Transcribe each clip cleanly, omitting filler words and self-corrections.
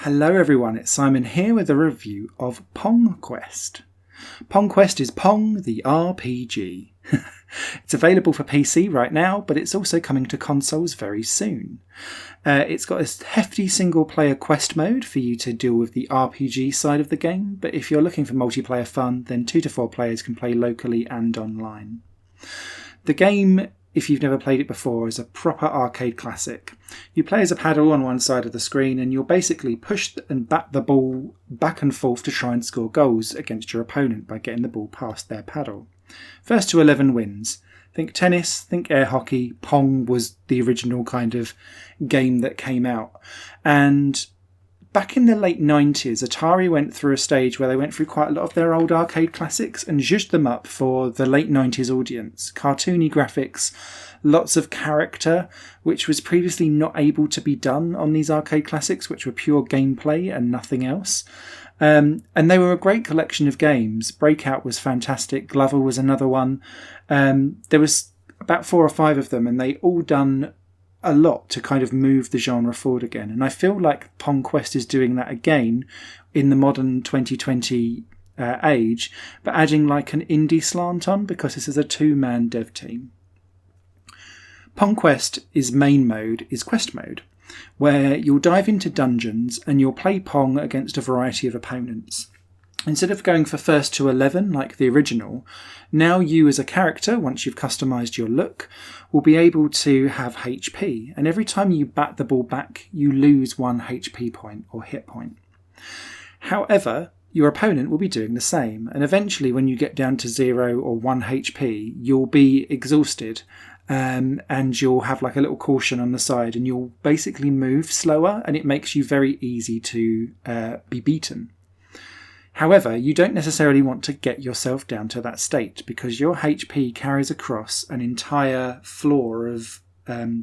Hello everyone, it's Simon here with a review of Pong Quest. Pong Quest is Pong the RPG. It's available for PC right now, but it's also coming to consoles very soon. It's got a hefty single-player quest mode for you to deal with the RPG side of the game, but if you're looking for multiplayer fun, then 2 to 4 players can play locally and online. The game, if you've never played it before, is a proper arcade classic. You play as a paddle on one side of the screen and you'll basically push and bat the ball back and forth to try and score goals against your opponent by getting the ball past their paddle. First to 11 wins. Think tennis, think air hockey. Pong was the original kind of game that came out. And back in the late 90s, Atari went through a stage where they went through quite a lot of their old arcade classics and zhuzhed them up for the late 90s audience. Cartoony graphics, lots of character, which was previously not able to be done on these arcade classics, which were pure gameplay and nothing else. And they were a great collection of games. Breakout was fantastic. Glover was another one. There was about 4 or 5 of them, and they all done a lot to kind of move the genre forward again. And I feel like Pong Quest is doing that again in the modern 2020 age, but adding like an indie slant on, because this is a 2-man dev team. Pong Quest's main mode is Quest mode, where you'll dive into dungeons and you'll play Pong against a variety of opponents. Instead of going for first to 11 like the original, now you as a character, once you've customised your look, will be able to have HP, and every time you bat the ball back you lose 1 HP point or hit point. However, your opponent will be doing the same, and eventually when you get down to 0 or 1 HP you'll be exhausted, and you'll have like a little caution on the side and you'll basically move slower, and it makes you very easy to be beaten. However, you don't necessarily want to get yourself down to that state, because your HP carries across an entire floor of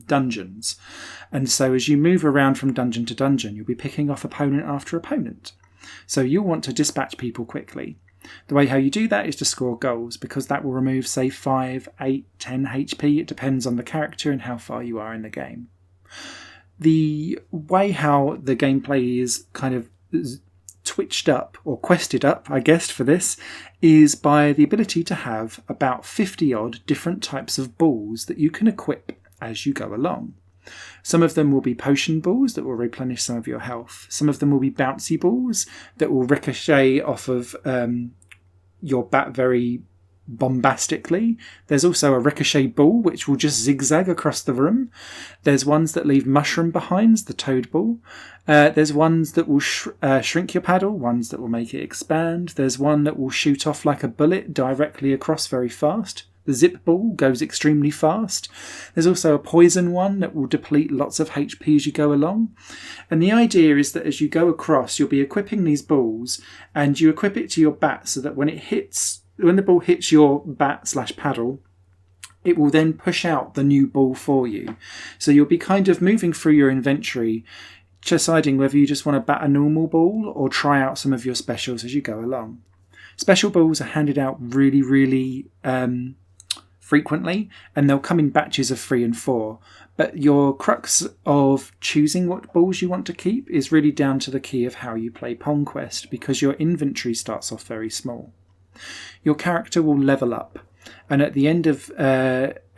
dungeons. And so as you move around from dungeon to dungeon, you'll be picking off opponent after opponent. So you'll want to dispatch people quickly. The way how you do that is to score goals, because that will remove, say, 5, 8, 10 HP. It depends on the character and how far you are in the game. The way how the gameplay is kind of twitched up, or quested up, I guess, for this, is by the ability to have about 50 odd different types of balls that you can equip as you go along. Some of them will be potion balls that will replenish some of your health. Some of them will be bouncy balls that will ricochet off of your bat very bombastically. There's also a ricochet ball which will just zigzag across the room. There's ones that leave mushroom behinds, the toad ball. There's ones that will shrink your paddle, ones that will make it expand. There's one that will shoot off like a bullet directly across very fast. The zip ball goes extremely fast. There's also a poison one that will deplete lots of HP as you go along. And the idea is that as you go across, you'll be equipping these balls, and you equip it to your bat so that when the ball hits your bat/paddle, it will then push out the new ball for you. So you'll be kind of moving through your inventory, deciding whether you just want to bat a normal ball or try out some of your specials as you go along. Special balls are handed out really, really frequently, and they'll come in batches of 3 and 4. But your crux of choosing what balls you want to keep is really down to the key of how you play Pong Quest, because your inventory starts off very small. Your character will level up, and at the end of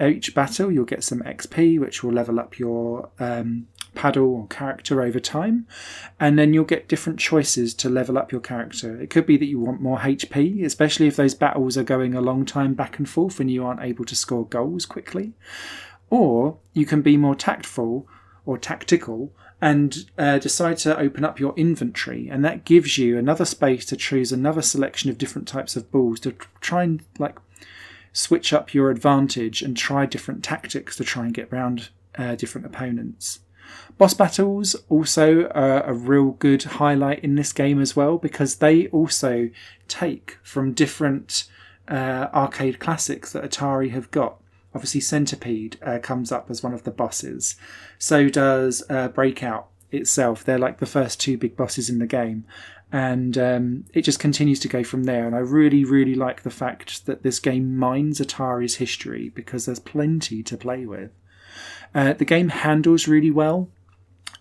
each battle you'll get some XP, which will level up your paddle or character over time, and then you'll get different choices to level up your character. It could be that you want more HP, especially if those battles are going a long time back and forth and you aren't able to score goals quickly. Or you can be more tactful or tactical and decide to open up your inventory, and that gives you another space to choose another selection of different types of balls to try and switch up your advantage and try different tactics to try and get around different opponents. Boss battles also are a real good highlight in this game as well, because they also take from different arcade classics that Atari have got. Obviously Centipede comes up as one of the bosses. So does Breakout itself. They're like the first 2 big bosses in the game. And it just continues to go from there. And I really, really like the fact that this game mines Atari's history, because there's plenty to play with. The game handles really well.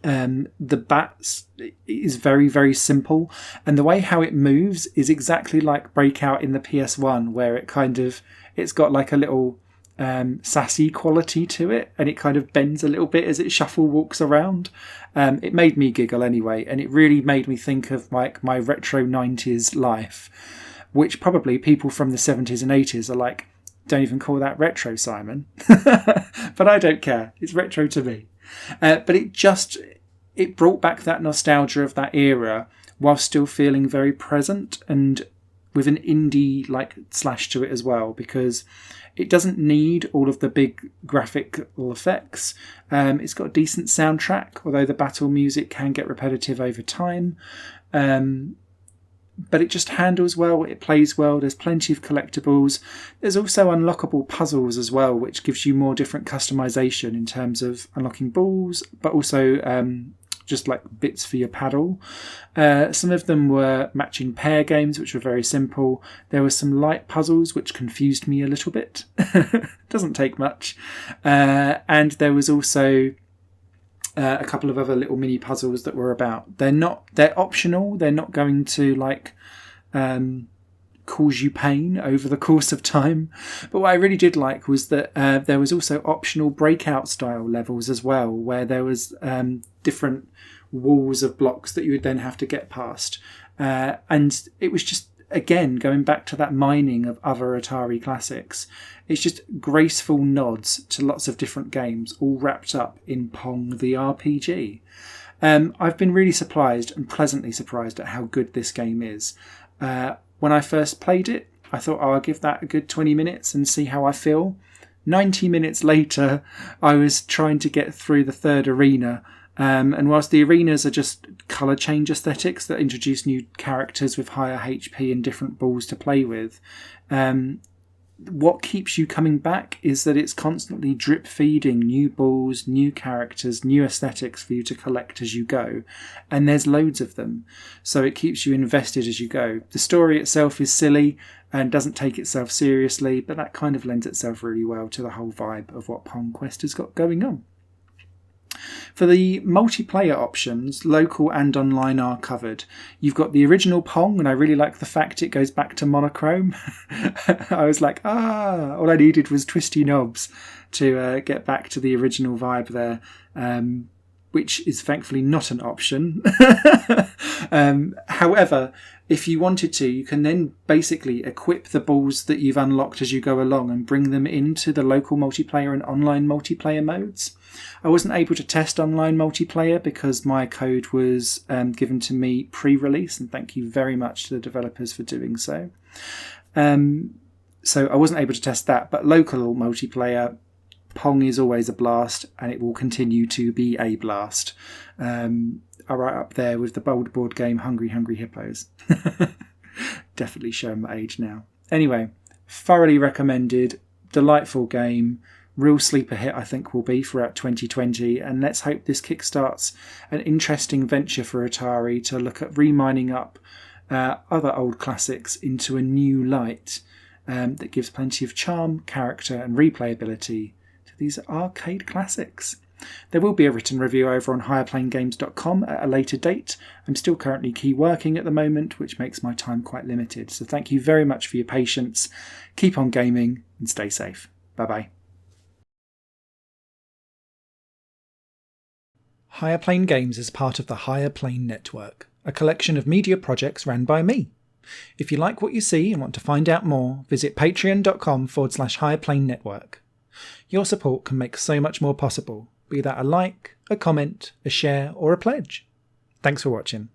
The bat is very, very simple, and the way how it moves is exactly like Breakout in the PS1, where it's got like a little sassy quality to it, and it kind of bends a little bit as it shuffle walks around. It made me giggle anyway, and it really made me think of like my retro 90s life, which probably people from the 70s and 80s are like, don't even call that retro, Simon. But I don't care. It's retro to me. But it brought back that nostalgia of that era while still feeling very present and with an indie like slash to it as well, because it doesn't need all of the big graphical effects. It's got a decent soundtrack, although the battle music can get repetitive over time. But it just handles well, it plays well, there's plenty of collectibles. There's also unlockable puzzles as well, which gives you more different customization in terms of unlocking balls, but also just like bits for your paddle. Some of them were matching pair games, which were very simple. There were some light puzzles, which confused me a little bit. Doesn't take much. And there was also a couple of other little mini puzzles that were about. They're optional. They're not going to like cause you pain over the course of time. But what I really did like was that there was also optional Breakout style levels as well, where there was different walls of blocks that you would then have to get past. And it was just, again, going back to that mining of other Atari classics. It's just graceful nods to lots of different games, all wrapped up in Pong the RPG. I've been really surprised and pleasantly surprised at how good this game is. When I first played it, I thought, I'll give that a good 20 minutes and see how I feel. 90 minutes later, I was trying to get through the third arena. And whilst the arenas are just colour change aesthetics that introduce new characters with higher HP and different balls to play with, what keeps you coming back is that it's constantly drip feeding new balls, new characters, new aesthetics for you to collect as you go. And there's loads of them. So it keeps you invested as you go. The story itself is silly and doesn't take itself seriously, but that kind of lends itself really well to the whole vibe of what Pong Quest has got going on. For the multiplayer options, local and online are covered. You've got the original Pong, and I really like the fact it goes back to monochrome. I was like, all I needed was twisty knobs to get back to the original vibe there, which is thankfully not an option. However, if you wanted to, you can then basically equip the balls that you've unlocked as you go along and bring them into the local multiplayer and online multiplayer modes. I wasn't able to test online multiplayer because my code was given to me pre-release, and thank you very much to the developers for doing so. So I wasn't able to test that, but local multiplayer, Pong is always a blast, and it will continue to be a blast. Right up there with the bold board game Hungry Hungry Hippos. Definitely showing my age now. Anyway, thoroughly recommended, delightful game, real sleeper hit I think will be throughout 2020, and let's hope this kickstarts an interesting venture for Atari to look at remining up other old classics into a new light that gives plenty of charm, character and replayability to these arcade classics. There will be a written review over on higherplanegames.com at a later date. I'm still currently key working at the moment, which makes my time quite limited. So thank you very much for your patience. Keep on gaming and stay safe. Bye bye. Higher Plane Games is part of the Higher Plane Network, a collection of media projects ran by me. If you like what you see and want to find out more, visit patreon.com/higherplane-network. Your support can make so much more possible, be that a like, a comment, a share, or a pledge. Thanks for watching.